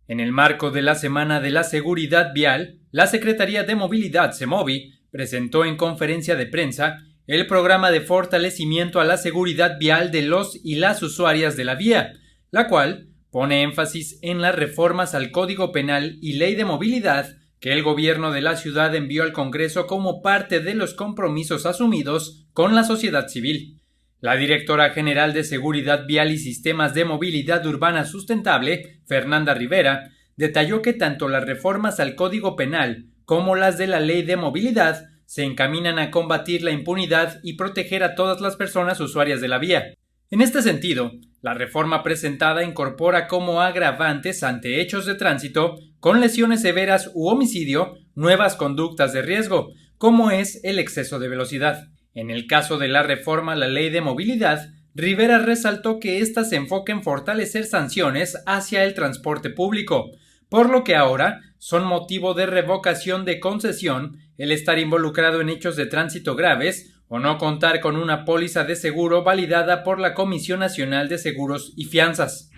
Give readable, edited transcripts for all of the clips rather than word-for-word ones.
En el marco de la Semana de la Seguridad Vial, la Secretaría de Movilidad, SEMOVI, presentó en conferencia de prensa el programa de fortalecimiento a la seguridad vial de los y las usuarias de la vía, la cual pone énfasis en las reformas al Código Penal y Ley de Movilidad que el gobierno de la ciudad envió al Congreso como parte de los compromisos asumidos con la sociedad civil. La directora general de Seguridad Vial y Sistemas de Movilidad Urbana Sustentable, Fernanda Rivera, detalló que tanto las reformas al Código Penal como las de la Ley de Movilidad se encaminan a combatir la impunidad y proteger a todas las personas usuarias de la vía. En este sentido, la reforma presentada incorpora como agravantes ante hechos de tránsito con lesiones severas u homicidio nuevas conductas de riesgo, como es el exceso de velocidad. En el caso de la reforma a la Ley de Movilidad, Rivera resaltó que ésta se enfoca en fortalecer sanciones hacia el transporte público, por lo que ahora son motivo de revocación de concesión el estar involucrado en hechos de tránsito graves o no contar con una póliza de seguro validada por la Comisión Nacional de Seguros y Fianzas.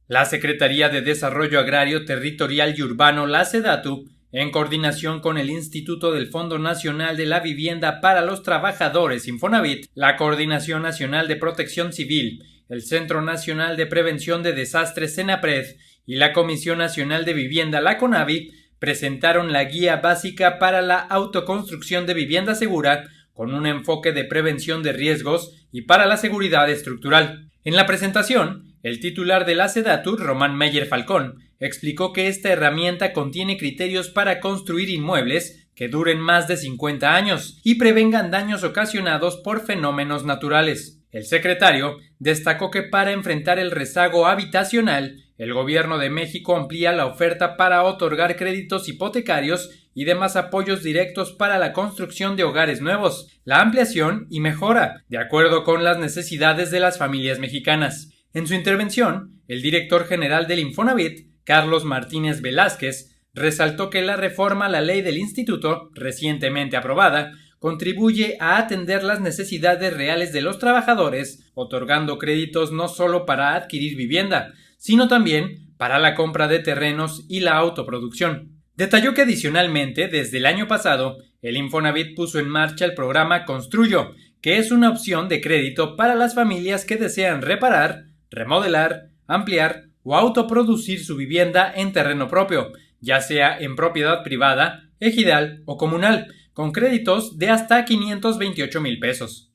La Secretaría de Desarrollo Agrario, Territorial y Urbano, la SEDATU, en coordinación con el Instituto del Fondo Nacional de la Vivienda para los Trabajadores Infonavit, la Coordinación Nacional de Protección Civil, el Centro Nacional de Prevención de Desastres CENAPRED y la Comisión Nacional de Vivienda, la CONAVI, presentaron la Guía Básica para la Autoconstrucción de Vivienda Segura con un enfoque de prevención de riesgos y para la seguridad estructural. En la presentación, el titular de la SEDATU, Román Meyer Falcón, explicó que esta herramienta contiene criterios para construir inmuebles que duren más de 50 años y prevengan daños ocasionados por fenómenos naturales. El secretario destacó que para enfrentar el rezago habitacional, el Gobierno de México amplía la oferta para otorgar créditos hipotecarios y demás apoyos directos para la construcción de hogares nuevos, la ampliación y mejora, de acuerdo con las necesidades de las familias mexicanas. En su intervención, el director general del Infonavit, Carlos Martínez Velázquez, resaltó que la reforma a la ley del instituto, recientemente aprobada, contribuye a atender las necesidades reales de los trabajadores, otorgando créditos no solo para adquirir vivienda, sino también para la compra de terrenos y la autoproducción. Detalló que adicionalmente, desde el año pasado, el Infonavit puso en marcha el programa Construyo, que es una opción de crédito para las familias que desean reparar, remodelar, ampliar o autoproducir su vivienda en terreno propio, ya sea en propiedad privada, ejidal o comunal, con créditos de hasta 528,000 pesos.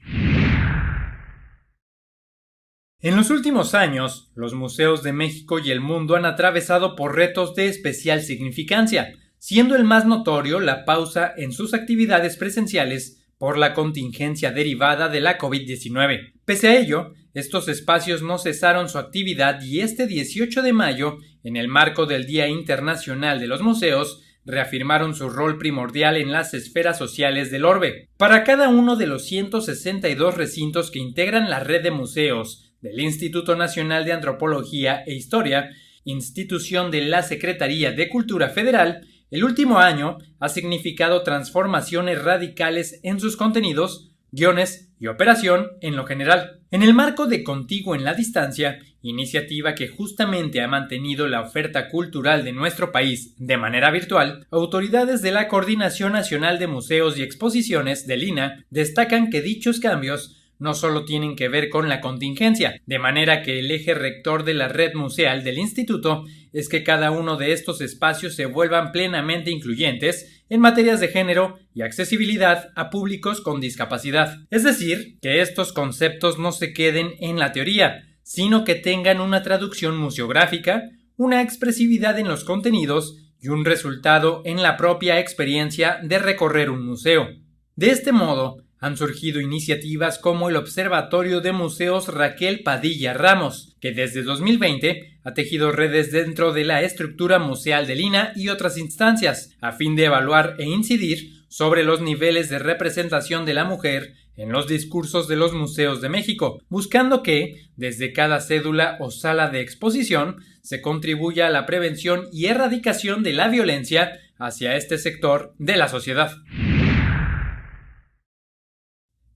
En los últimos años, los museos de México y el mundo han atravesado por retos de especial significancia, siendo el más notorio la pausa en sus actividades presenciales por la contingencia derivada de la COVID-19. Pese a ello, estos espacios no cesaron su actividad y este 18 de mayo, en el marco del Día Internacional de los Museos, reafirmaron su rol primordial en las esferas sociales del orbe. Para cada uno de los 162 recintos que integran la red de museos del Instituto Nacional de Antropología e Historia, institución de la Secretaría de Cultura Federal, el último año ha significado transformaciones radicales en sus contenidos, guiones y operación en lo general. En el marco de Contigo en la Distancia, iniciativa que justamente ha mantenido la oferta cultural de nuestro país de manera virtual, autoridades de la Coordinación Nacional de Museos y Exposiciones del INAH destacan que dichos cambios no solo tienen que ver con la contingencia, de manera que el eje rector de la red museal del instituto es que cada uno de estos espacios se vuelvan plenamente incluyentes en materias de género y accesibilidad a públicos con discapacidad. Es decir, que estos conceptos no se queden en la teoría, sino que tengan una traducción museográfica, una expresividad en los contenidos y un resultado en la propia experiencia de recorrer un museo. De este modo, han surgido iniciativas como el Observatorio de Museos Raquel Padilla Ramos, que desde 2020 ha tejido redes dentro de la estructura museal del INAH y otras instancias, a fin de evaluar e incidir sobre los niveles de representación de la mujer en los discursos de los museos de México, buscando que, desde cada cédula o sala de exposición, se contribuya a la prevención y erradicación de la violencia hacia este sector de la sociedad.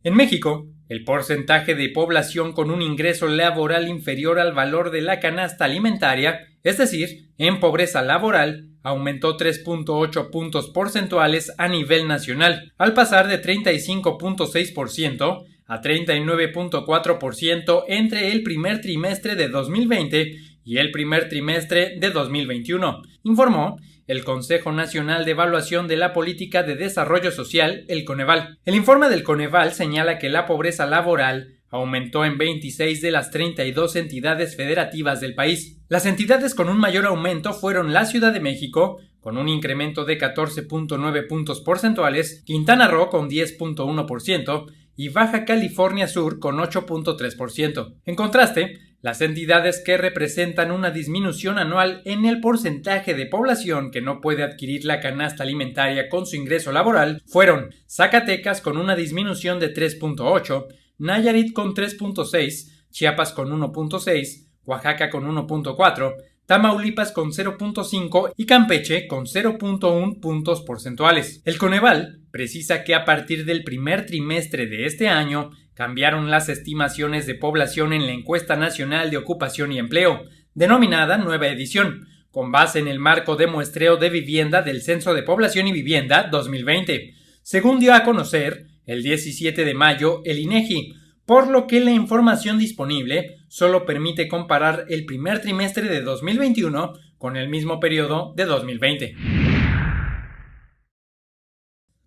En México, El porcentaje de población con un ingreso laboral inferior al valor de la canasta alimentaria, es decir, en pobreza laboral, aumentó 3.8 puntos porcentuales a nivel nacional, al pasar de 35.6% a 39.4% entre el primer trimestre de 2020 y el primer trimestre de 2021, informó el Consejo Nacional de Evaluación de la Política de Desarrollo Social, el Coneval. El informe del Coneval señala que la pobreza laboral aumentó en 26 de las 32 entidades federativas del país. Las entidades con un mayor aumento fueron la Ciudad de México, con un incremento de 14.9 puntos porcentuales, Quintana Roo con 10.1% y Baja California Sur con 8.3%. En contraste, las entidades que representan una disminución anual en el porcentaje de población que no puede adquirir la canasta alimentaria con su ingreso laboral fueron Zacatecas con una disminución de 3.8, Nayarit con 3.6, Chiapas con 1.6, Oaxaca con 1.4, Tamaulipas con 0.5 y Campeche con 0.1 puntos porcentuales. El Coneval precisa que a partir del primer trimestre de este año cambiaron las estimaciones de población en la Encuesta Nacional de Ocupación y Empleo, denominada Nueva Edición, con base en el marco de muestreo de vivienda del Censo de Población y Vivienda 2020, según dio a conocer el 17 de mayo el INEGI, por lo que la información disponible solo permite comparar el primer trimestre de 2021 con el mismo periodo de 2020.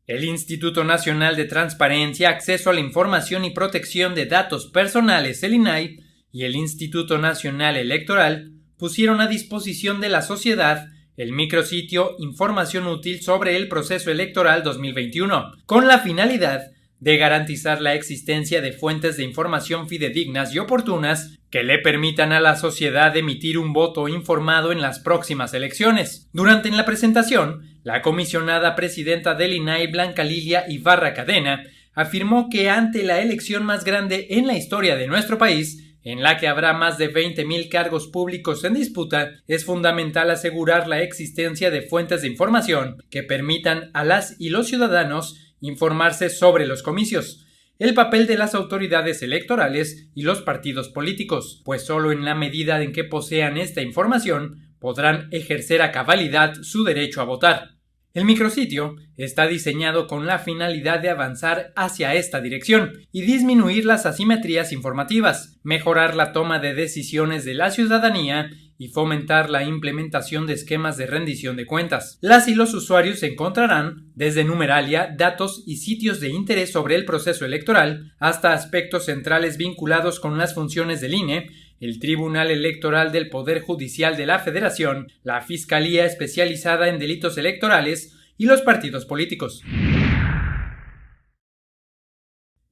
El Instituto Nacional de Transparencia, Acceso a la Información y Protección de Datos Personales, el INAI, y el Instituto Nacional Electoral pusieron a disposición de la sociedad el micrositio Información Útil sobre el Proceso Electoral 2021, con la finalidad de garantizar la existencia de fuentes de información fidedignas y oportunas que le permitan a la sociedad emitir un voto informado en las próximas elecciones. Durante la presentación, la comisionada presidenta del INAI, Blanca Lilia Ibarra Cadena, afirmó que ante la elección más grande en la historia de nuestro país, en la que habrá más de 20,000 cargos públicos en disputa, es fundamental asegurar la existencia de fuentes de información que permitan a las y los ciudadanos informarse sobre los comicios, el papel de las autoridades electorales y los partidos políticos, pues solo en la medida en que posean esta información podrán ejercer a cabalidad su derecho a votar. El micrositio está diseñado con la finalidad de avanzar hacia esta dirección y disminuir las asimetrías informativas, mejorar la toma de decisiones de la ciudadanía y fomentar la implementación de esquemas de rendición de cuentas. Las y los usuarios encontrarán, desde numeralia, datos y sitios de interés sobre el proceso electoral, hasta aspectos centrales vinculados con las funciones del INE, el Tribunal Electoral del Poder Judicial de la Federación, la Fiscalía Especializada en Delitos Electorales y los partidos políticos.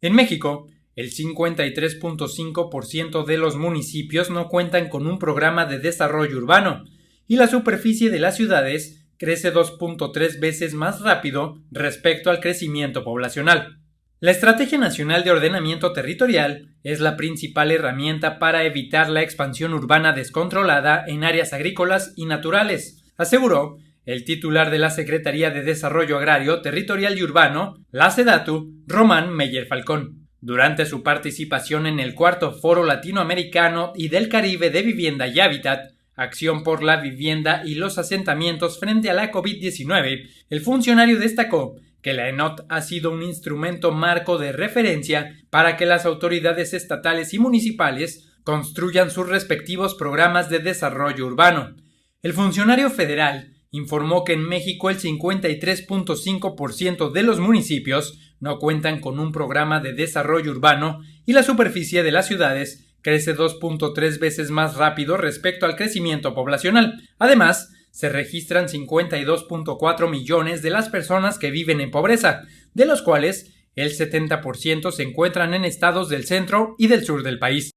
En México, el 53.5% de los municipios no cuentan con un programa de desarrollo urbano y la superficie de las ciudades crece 2.3 veces más rápido respecto al crecimiento poblacional. La Estrategia Nacional de Ordenamiento Territorial es la principal herramienta para evitar la expansión urbana descontrolada en áreas agrícolas y naturales, aseguró el titular de la Secretaría de Desarrollo Agrario, Territorial y Urbano, la SEDATU, Román Meyer Falcón. Durante su participación en el cuarto Foro Latinoamericano y del Caribe de Vivienda y Hábitat, Acción por la Vivienda y los Asentamientos frente a la COVID-19, el funcionario destacó que la ENOT ha sido un instrumento marco de referencia para que las autoridades estatales y municipales construyan sus respectivos programas de desarrollo urbano. El funcionario federal informó que en México el 53.5% de los municipios no cuentan con un programa de desarrollo urbano y la superficie de las ciudades crece 2.3 veces más rápido respecto al crecimiento poblacional. Además, se registran 52.4 millones de las personas que viven en pobreza, de los cuales el 70% se encuentran en estados del centro y del sur del país.